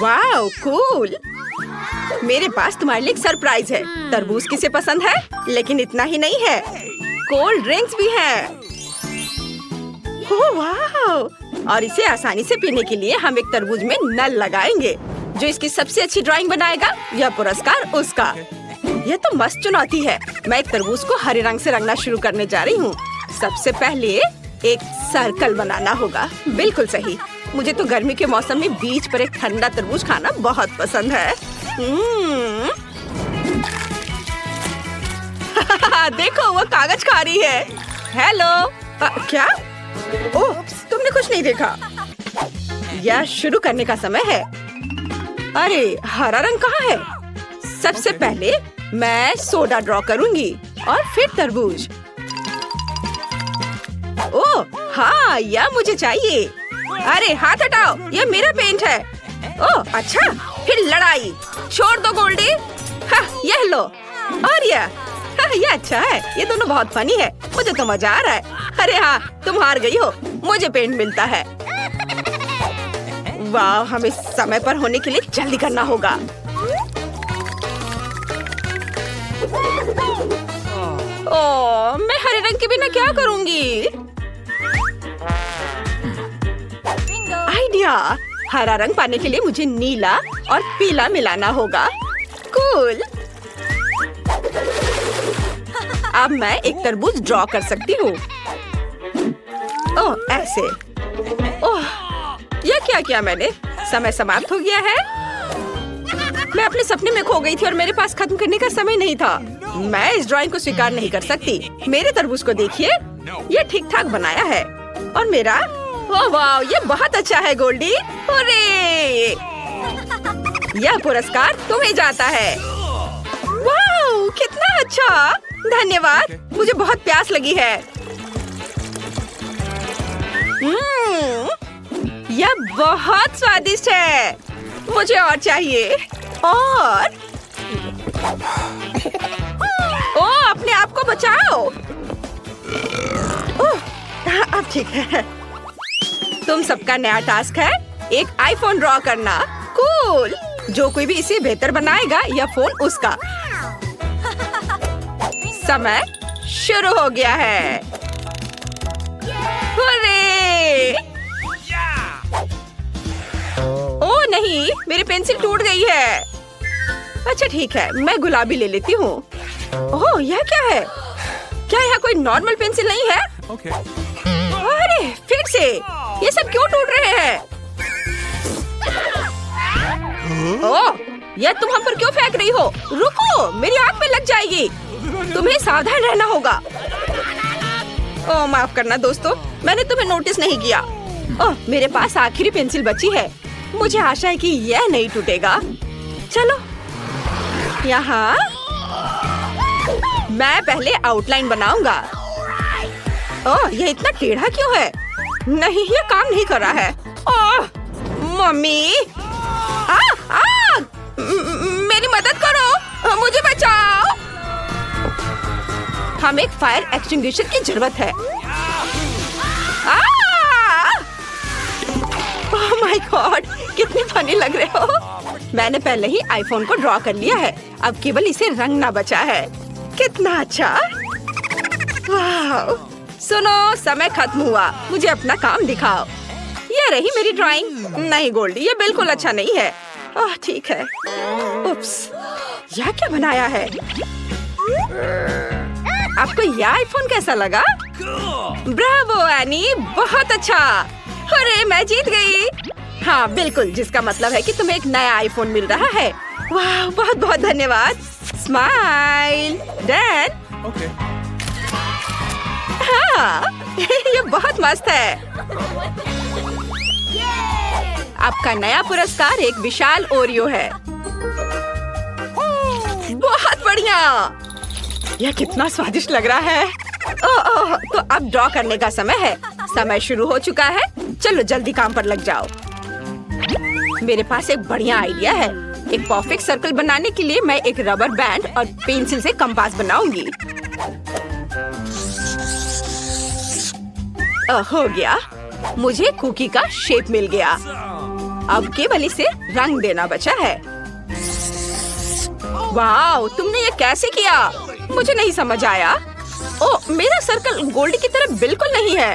Wow cool. मेरे पास तुम्हारे लिए एक सरप्राइज है। तरबूज किसे पसंद है? लेकिन इतना ही नहीं है, कोल्ड ड्रिंक्स भी है। Oh wow! और इसे आसानी से पीने के लिए हम एक तरबूज में नल लगाएंगे। जो इसकी सबसे अच्छी ड्राइंग बनाएगा, यह पुरस्कार उसका। यह तो मस्त चुनौती है। मैं एक तरबूज को हरे रंग से रंगना शुरू करने जा रही हूँ। सबसे पहले एक सर्कल बनाना होगा। बिल्कुल सही। मुझे तो गर्मी के मौसम में बीच पर एक ठंडा तरबूज खाना बहुत पसंद है। देखो वो कागज खा रही है। हेलो। क्या? ओह, तुमने कुछ नहीं देखा। यह शुरू करने का समय है। अरे हरा रंग कहाँ है? सबसे पहले मैं सोडा ड्रॉ करूंगी और फिर तरबूज। ओह हाँ, यह मुझे चाहिए। अरे हाथ हटाओ, यह मेरा पेंट है। ओह अच्छा, फिर लड़ाई। छोड़ दो गोल्डी। हाँ, यह लो। और यह अच्छा है। ये दोनों बहुत फनी है। मुझे तो मजा आ रहा है। अरे हाँ, तुम हार गई हो। मुझे पेंट मिलता है। वाह, हमें समय पर होने के लिए जल्दी करना होगा। ओह, मैं हरे रंग के बिना क्या करूंगी? आइडिया। हरा रंग पाने के लिए मुझे नीला और पीला मिलाना होगा। कूल। अब मैं एक तरबूज ड्रॉ कर सकती हूँ। ओह ऐसे। ओह, यह क्या किया मैंने? समय समाप्त हो गया है। मैं अपने सपने में खो गई थी और मेरे पास खत्म करने का समय नहीं था। मैं इस ड्राइंग को स्वीकार नहीं कर सकती। मेरे तरबूज को देखिए, ये ठीक ठाक बनाया है। और मेरा, ओह वाह, ये बहुत अच्छा है गोल्डी। अरे यह पुरस्कार तुम्हें जाता है। वाह, कितना अच्छा। धन्यवाद। मुझे बहुत प्यास लगी है। यह बहुत स्वादिष्ट है। मुझे और चाहिए। और ओह, अपने आप को बचाओ। ओह, अब ठीक है। तुम सबका नया टास्क है एक आईफोन ड्रॉ करना। कूल। जो कोई भी इसे बेहतर बनाएगा, यह फोन उसका। समय शुरू हो गया है। अरे! ओह नहीं, मेरी पेंसिल टूट गई है। अच्छा ठीक है, मैं गुलाबी ले लेती हूँ। ओह, यह क्या है? क्या यहाँ कोई नॉर्मल पेंसिल नहीं है? अरे फिर से, ये सब क्यों टूट रहे हैं? ओह, यह तुम हम पर क्यों फेंक रही हो? रुको, मेरी आँख पे लग जाएगी। तुम्हें सावधान रहना होगा। ओह माफ करना दोस्तों, मैंने तुम्हें नोटिस नहीं किया। ओह, मेरे पास आखिरी पेंसिल बची है। मुझे आशा है कि यह नहीं टूटेगा। चलो यहाँ मैं पहले आउटलाइन बनाऊंगा। ओह, यह इतना टेढ़ा क्यों है? नहीं, यह काम नहीं कर रहा है। ओह मम्मी, मेरी मदद करो, मुझे बचाओ। हमें एक फायर एक्सटिंग्विशर की जरूरत है। ओह माय गॉड, कितनी फनी लग रहे हो। मैंने पहले ही आईफोन को ड्रॉ कर लिया है। अब केवल इसे रंगना बचा है। कितना अच्छा। वाह, सुनो, समय खत्म हुआ। मुझे अपना काम दिखाओ। ये रही मेरी ड्राइंग। नहीं गोल्डी, ये बिल्कुल अच्छा नहीं है। ओह ठीक है। उप्स, यह क्या बनाया है? आपको यह आईफोन कैसा लगा? ब्रावो एनी, बहुत अच्छा। अरे मैं जीत गई। हाँ बिल्कुल, जिसका मतलब है कि तुम्हें एक नया आईफोन मिल रहा है। वाह, बहुत बहुत धन्यवाद। Smile Dan. हाँ, ये बहुत मस्त है। आपका नया पुरस्कार एक विशाल ओरियो है। बहुत बढ़िया। यह कितना स्वादिष्ट लग रहा है। ओह, तो अब ड्रॉ करने का समय है। समय शुरू हो चुका है। चलो जल्दी काम पर लग जाओ। मेरे पास एक बढ़िया आइडिया है। एक परफेक्ट सर्कल बनाने के लिए मैं एक रबर बैंड और पेंसिल से कंपास बनाऊंगी। हो गया। मुझे कुकी का शेप मिल गया। अब केवल इसे रंग देना बचा है। वाह, तुमने ये कैसे किया? मुझे नहीं समझ आया। ओह, मेरा सर्कल गोल्डी की तरह बिल्कुल नहीं है।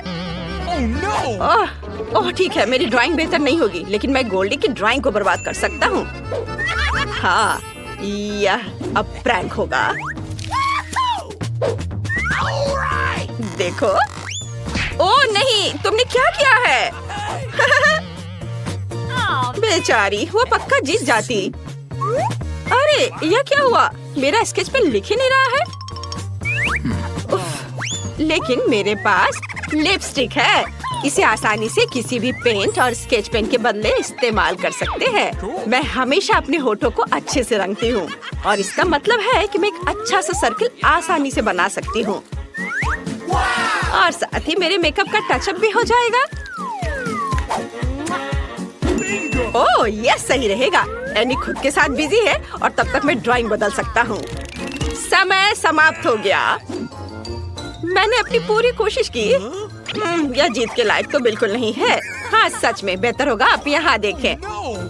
ओह ठीक है, मेरी ड्राइंग बेहतर नहीं होगी, लेकिन मैं गोल्डी की ड्राइंग को बर्बाद कर सकता हूँ। हाँ, यह अब प्रैंक होगा। देखो। ओह नहीं, तुमने क्या किया है? बेचारी, वो पक्का जीत जाती। अरे यह क्या हुआ? मेरा स्केच पेन लिख ही नहीं रहा है। उफ, लेकिन मेरे पास लिपस्टिक है। इसे आसानी से किसी भी पेंट और स्केच पेन के बदले इस्तेमाल कर सकते हैं। मैं हमेशा अपने होठों को अच्छे से रंगती हूँ और इसका मतलब है कि मैं एक अच्छा सा सर्किल आसानी से बना सकती हूँ और साथ ही मेरे मेकअप का टचअप भी हो जाएगा। ओह, यह सही रहेगा। एनी खुद के साथ बिजी है और तब तक मैं ड्राइंग बदल सकता हूँ। समय समाप्त हो गया। मैंने अपनी पूरी कोशिश की। यह जीत के लायक तो बिल्कुल नहीं है। हाँ, सच में बेहतर होगा आप यहाँ देखें।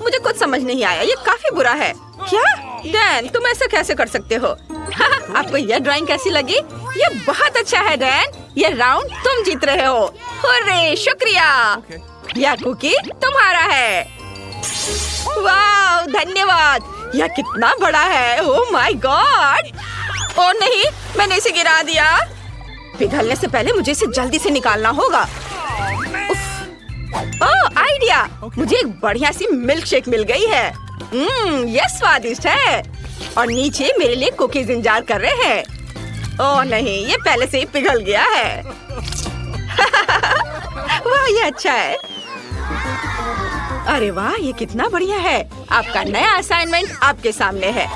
मुझे कुछ समझ नहीं आया, ये काफी बुरा है। क्या डैन, तुम ऐसा कैसे कर सकते हो? आपको यह ड्राइंग कैसी लगी? ये बहुत अच्छा है डैन। ये राउंड तुम जीत रहे हो। हुर्रे, शुक्रिया। यह कुकी तुम्हारा है। वाह, धन्यवाद। यह कितना बड़ा है। Oh my God. ओह नहीं, मैंने इसे गिरा दिया। पिघलने से पहले मुझे इसे जल्दी से निकालना होगा। ओह, आइडिया। मुझे एक बढ़िया सी मिल्क शेक मिल गई है। यह स्वादिष्ट है और नीचे मेरे लिए कुकीज इंतजार कर रहे हैं। ओह नहीं, ये पहले से ही पिघल गया है। वाह, ये अच्छा है। अरे वाह, ये कितना बढ़िया है। आपका नया असाइनमेंट आपके सामने है।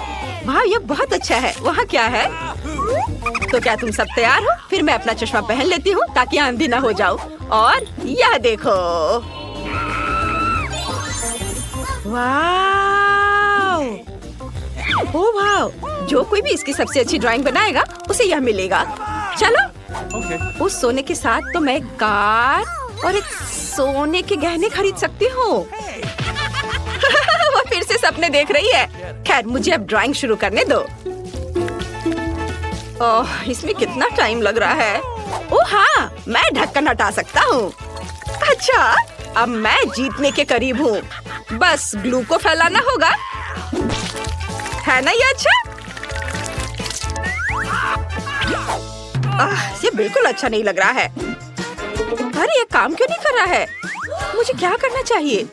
वाह, ये बहुत अच्छा है। वहाँ क्या है? तो क्या तुम सब तैयार हो? फिर मैं अपना चश्मा पहन लेती हूँ ताकि अंधी न हो जाऊँ। और यह देखो। वाह, ओह वाह, जो कोई भी इसकी सबसे अच्छी ड्राइंग बनाएगा उसे यह मिलेगा। चलो। उस सोने के साथ तो मैं एक कार और एक सोने के गहने खरीद सकती हूँ। वो फिर से सपने देख रही है। खैर, मुझे अब ड्राइंग शुरू करने दो। ओह, इसमें कितना टाइम लग रहा है। ओह हाँ, मैं ढक्कन हटा सकता हूँ। अच्छा, अब मैं जीतने के करीब हूँ। बस ग्लू को फैलाना होगा, है ना? ये अच्छा। ये बिल्कुल अच्छा नहीं लग रहा है। अरे ये काम क्यों नहीं कर रहा है? मुझे क्या करना चाहिए?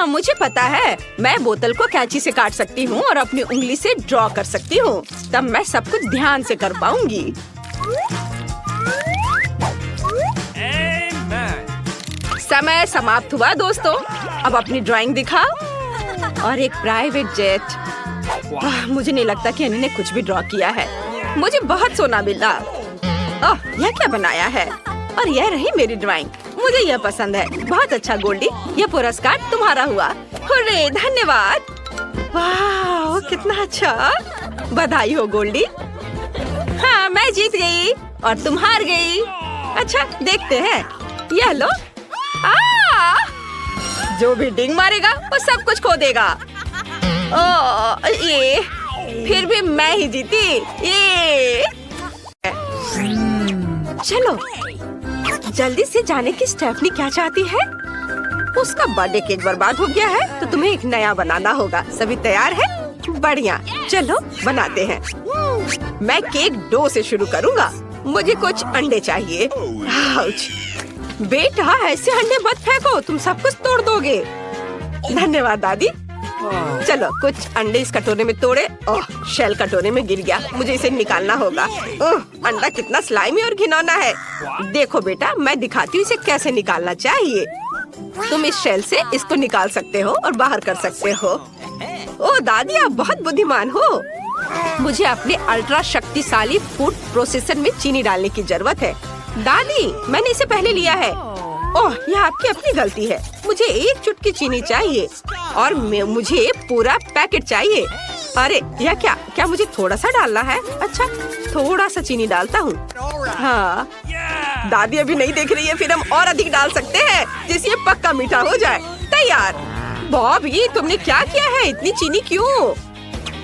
मुझे पता है। मैं बोतल को कैंची से काट सकती हूँ और अपनी उंगली से ड्रॉ कर सकती हूँ। तब मैं सब कुछ ध्यान से कर पाऊंगी। समय समाप्त हुआ दोस्तों। अब अपनी ड्राइंग दिखाओ। और एक प्राइवेट जेट। मुझे नहीं लगता कि अनी ने कुछ भी ड्रॉ किया है। मुझे बहुत सोना मिला। यह क्या बनाया है? और यह रही मेरी ड्राइंग। मुझे यह पसंद है। बहुत अच्छा गोल्डी, यह पुरस्कार तुम्हारा हुआ। हुर्रे, धन्यवाद। वाह, कितना अच्छा। बधाई हो गोल्डी। हाँ, मैं जीत गई और तुम हार गई। अच्छा, देखते हैं। यह लो। जो भी डिंग मारेगा वो सब कुछ खो देगा। ये फिर भी मैं ही जीती। ये चलो जल्दी से जाने की स्टेफनी क्या चाहती है? उसका बर्थडे केक बर्बाद हो गया है तो तुम्हें एक नया बनाना होगा। सभी तैयार है? बढ़िया, चलो बनाते हैं। मैं केक डो से शुरू करूँगा। मुझे कुछ अंडे चाहिए। बेटा, ऐसे अंडे मत फेंको, तुम सब कुछ तोड़ दोगे। धन्यवाद दादी। चलो कुछ अंडे इस कटोरे में तोड़े। ओह, शेल कटोरे में गिर गया। मुझे इसे निकालना होगा। अंडा कितना स्लाइमी और घिनौना है। देखो बेटा, मैं दिखाती हूँ इसे कैसे निकालना चाहिए। तुम इस शेल से इसको निकाल सकते हो और बाहर कर सकते हो। ओह दादी, आप बहुत बुद्धिमान हो। मुझे अपने अल्ट्रा शक्तिशाली फूड प्रोसेसर में चीनी डालने की जरूरत है। दादी, मैंने इसे पहले लिया है। ओह, यह आपकी अपनी गलती है। मुझे एक चुटकी चीनी चाहिए और मुझे पूरा पैकेट चाहिए। अरे यह क्या मुझे थोड़ा सा डालना है? अच्छा, थोड़ा सा चीनी डालता हूँ। हाँ, दादी अभी नहीं देख रही है, फिर हम और अधिक डाल सकते हैं जिससे ये पक्का मीठा हो जाए। तैयार। बॉबी, तुमने क्या किया है? इतनी चीनी क्यों?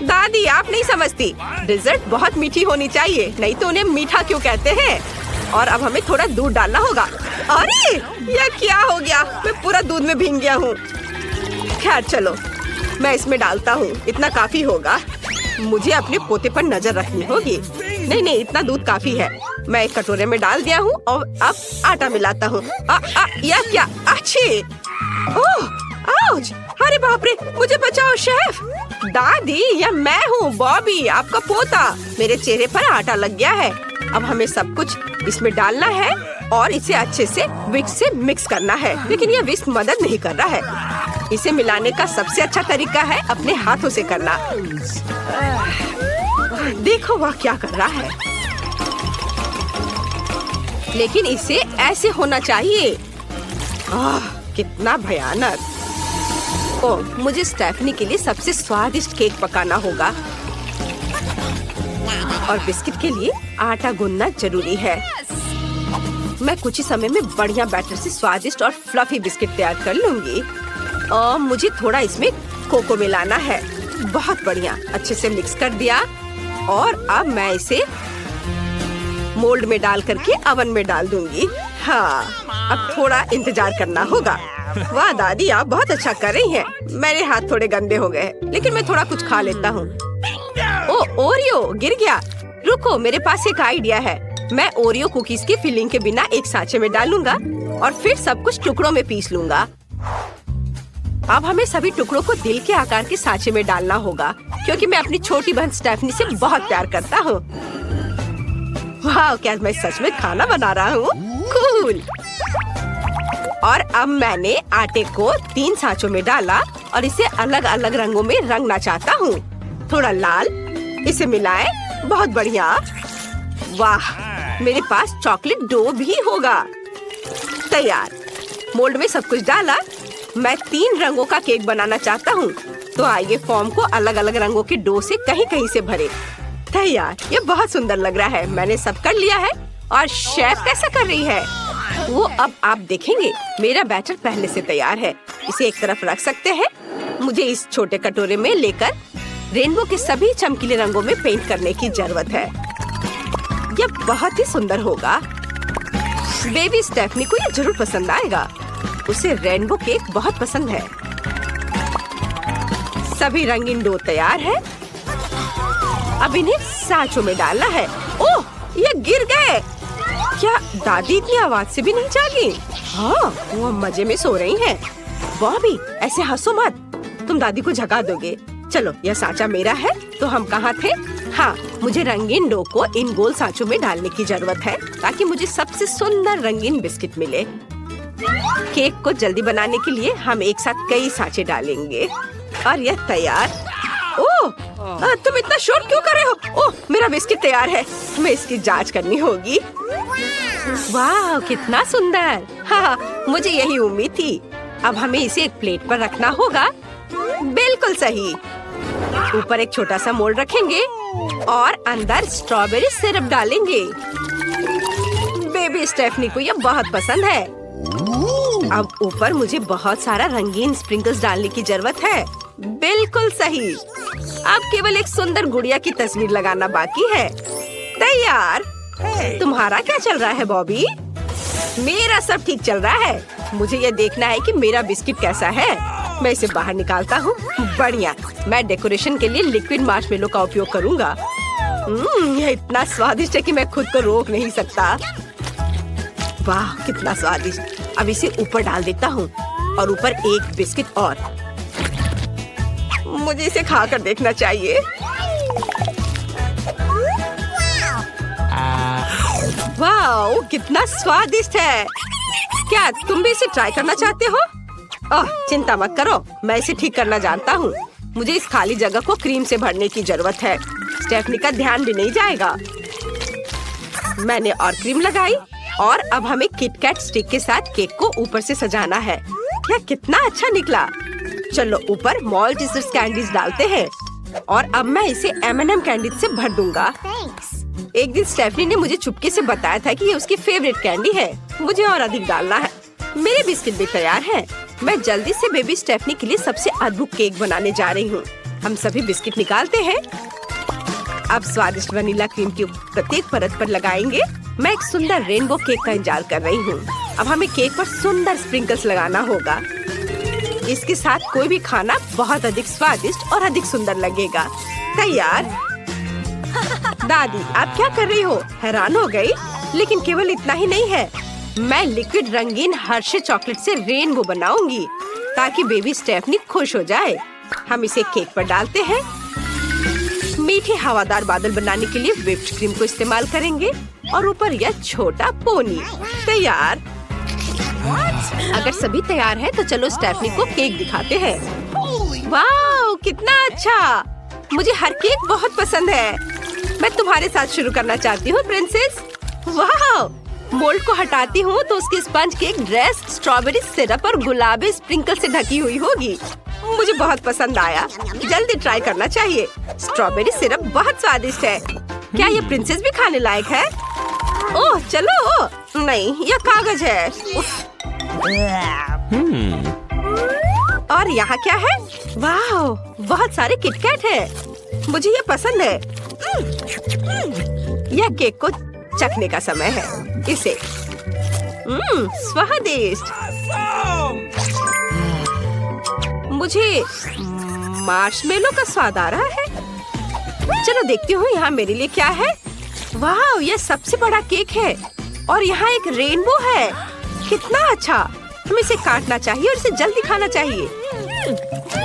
दादी, आप नहीं समझती, डिजर्ट बहुत मीठी होनी चाहिए, नहीं तो उन्हें मीठा क्यों कहते हैं। और अब हमें थोड़ा दूध डालना होगा। अरे ये क्या हो गया? मैं पूरा दूध में भीग गया हूँ। खैर चलो, मैं इसमें डालता हूँ, इतना काफी होगा। मुझे अपने पोते पर नजर रखनी होगी। नहीं नहीं, इतना दूध काफी है। मैं एक कटोरे में डाल दिया हूँ और अब आटा मिलाता हूँ। यह क्या? अच्छी! ओह, आउच! अरे बाप रे, मुझे बचाओ शेफ। दादी, यह मैं हूँ बॉबी, आपका पोता। मेरे चेहरे पर आटा लग गया है। अब हमें सब कुछ इसमें डालना है और इसे अच्छे से विस्क से मिक्स करना है। लेकिन यह विस्क मदद नहीं कर रहा है। इसे मिलाने का सबसे अच्छा तरीका है अपने हाथों से करना। देखो वह क्या कर रहा है। लेकिन इसे ऐसे होना चाहिए। कितना भयानक। ओह, मुझे स्टेफनी के लिए सबसे स्वादिष्ट केक पकाना होगा और बिस्किट के लिए आटा गूंदना जरूरी है। मैं कुछ ही समय में बढ़िया बैटर से स्वादिष्ट और फ्लफी बिस्किट तैयार कर लूंगी। और मुझे थोड़ा इसमें कोको मिलाना है। बहुत बढ़िया, अच्छे से मिक्स कर दिया। और अब मैं इसे मोल्ड में डाल करके ओवन में डाल दूंगी। हाँ, अब थोड़ा इंतजार करना होगा। वाह दादी, आप बहुत अच्छा कर रही हैं। मेरे हाथ थोड़े गंदे हो गए, लेकिन मैं थोड़ा कुछ खा लेता हूँ। ओ, ओरियो गिर गया। रुको, मेरे पास एक आइडिया है। मैं ओरियो कुकीज की फिलिंग के बिना एक सांचे में डालूंगा और फिर सब कुछ टुकड़ों में पीस लूंगा। अब हमें सभी टुकड़ों को दिल के आकार के सांचे में डालना होगा, क्योंकि मैं अपनी छोटी बहन स्टेफनी से बहुत प्यार करता हूँ। वाह, क्या मैं सच में खाना बना रहा हूँ? कूल। और अब मैंने आटे को 3 सांचों में डाला और इसे अलग अलग रंगों में रंगना चाहता हूँ। थोड़ा लाल, इसे मिलाएं। बहुत बढ़िया। वाह, मेरे पास चॉकलेट डो भी होगा। तैयार। मोल्ड में सब कुछ डाला। मैं 3 रंगों का केक बनाना चाहता हूँ, तो आइए फॉर्म को अलग अलग रंगों के डो से कहीं कहीं से भरे। तैयार। ये बहुत सुंदर लग रहा है। मैंने सब कर लिया है। और शेफ कैसा कर रही है वो अब आप देखेंगे। मेरा बैटर पहले से तैयार है। इसे एक तरफ रख सकते हैं। मुझे इस छोटे कटोरे में लेकर रेनबो के सभी चमकीले रंगों में पेंट करने की जरूरत है। यह बहुत ही सुंदर होगा। बेबी स्टेफनी को यह जरूर पसंद आएगा। उसे रेनबो केक बहुत पसंद है। सभी रंगीन डो तैयार है। अब इन्हें सांचों में डालना है। ओह, ये गिर गए। क्या दादी इतनी आवाज से भी नहीं जागी? हाँ, वो मजे में सो रही हैं। बॉबी, ऐसे हंसो मत, तुम दादी को जगा दोगे। चलो, यह सांचा मेरा है। तो हम कहाँ थे? हाँ, मुझे रंगीन डो को इन गोल सांचों में डालने की जरूरत है, ताकि मुझे सबसे सुंदर रंगीन बिस्किट मिले। केक को जल्दी बनाने के लिए हम एक साथ कई सांचे डालेंगे और यह तैयार। ओह, तुम इतना शोर क्यों कर रहे हो? ओह, मेरा बिस्किट तैयार है। हमें इसकी जांच करनी होगी। वाह, कितना सुंदर। हाँ, मुझे यही उम्मीद थी। अब हमें इसे एक प्लेट पर रखना होगा। बिल्कुल सही। ऊपर एक छोटा सा मोल्ड रखेंगे और अंदर स्ट्रॉबेरी सिरप डालेंगे। बेबी स्टेफनी को यह बहुत पसंद है। अब ऊपर मुझे बहुत सारा रंगीन स्प्रिंकल्स डालने की जरूरत है। बिल्कुल सही। अब केवल एक सुंदर गुड़िया की तस्वीर लगाना बाकी है। तैयार। तुम्हारा क्या चल रहा है बॉबी? मेरा सब ठीक चल रहा है। मुझे ये देखना है कि मेरा बिस्किट कैसा है। मैं इसे बाहर निकालता हूँ। बढ़िया। मैं डेकोरेशन के लिए लिक्विड मार्शमेलो का उपयोग करूँगा। यह इतना स्वादिष्ट है कि मैं खुद को रोक नहीं सकता। वाह, कितना स्वादिष्ट। अब इसे ऊपर डाल देता हूँ और ऊपर एक बिस्किट और। मुझे इसे खाकर देखना चाहिए। वाह, कितना स्वादिष्ट है। क्या तुम भी इसे ट्राई करना चाहते हो? ओह, चिंता मत करो, मैं इसे ठीक करना जानता हूँ। मुझे इस खाली जगह को क्रीम से भरने की जरूरत है। स्टेफनी का ध्यान भी नहीं जाएगा। मैंने और क्रीम लगाई और अब हमें किटकैट स्टिक के साथ केक को ऊपर से सजाना है। यह कितना अच्छा निकला। चलो, ऊपर माल्टेजर्स कैंडीज डालते हैं और अब मैं इसे M&M कैंडीज से भर दूंगा। एक दिन स्टेफनी ने मुझे चुपके से बताया था कि ये उसकी फेवरेट कैंडी है। मुझे और अधिक डालना है। मेरे बिस्किट भी तैयार हैं। मैं जल्दी से बेबी स्टेफनी के लिए सबसे अद्भुत केक बनाने जा रही हूँ। हम सभी बिस्किट निकालते हैं। अब स्वादिष्ट वनीला क्रीम की प्रत्येक परत पर लगाएंगे। मैं एक सुंदर रेनबो केक का इंतजार कर रही हूँ। अब हमें केक पर सुंदर स्प्रिंकल्स लगाना होगा। इसके साथ कोई भी खाना बहुत अधिक स्वादिष्ट और अधिक सुंदर लगेगा। तैयार। दादी, आप क्या कर रही हो? हैरान हो गई? लेकिन केवल इतना ही नहीं है, मैं लिक्विड रंगीन हर्षे चॉकलेट से रेनबो बनाऊंगी ताकि बेबी स्टेफनी खुश हो जाए। हम इसे केक पर डालते हैं। मीठे हवादार बादल बनाने के लिए व्हिप्ड क्रीम को इस्तेमाल करेंगे और ऊपर यह छोटा पोनी। तैयार। अगर सभी तैयार हैं तो चलो स्टेफनी को केक दिखाते हैं। वाह, कितना अच्छा! मुझे हर केक बहुत पसंद है। मैं तुम्हारे साथ शुरू करना चाहती हूँ प्रिंसेस। वाह! मोल्ड को हटाती हूँ तो उसकी sponge cake dress strawberry syrup और गुलाबी स्प्रिंकल से ढकी हुई होगी। मुझे बहुत पसंद आया। जल्दी ट्राई करना चाहिए। स्ट्रॉबेरी सिरप बहुत स्वादिष्ट है। क्या ये प्रिंसेस भी खाने लायक है? ओह चलो। नहीं, यह कागज है। और यहाँ क्या है? वाह, बहुत सारे किटकैट है। मुझे ये पसंद है। यह केक को चखने का समय है। इसे स्वादिष्ट। मुझे मार्शमेलो का स्वाद आ रहा है। चलो देखती हूँ यहाँ मेरे लिए क्या है। वाह, यह सबसे बड़ा केक है और यहाँ एक रेनबो है। कितना अच्छा! हमें इसे काटना चाहिए और इसे जल्दी खाना चाहिए।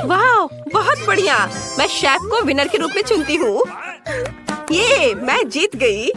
वाह, बहुत बढ़िया! मैं शेफ को विनर के रूप में चुनती हूँ। ये मैं जीत गई।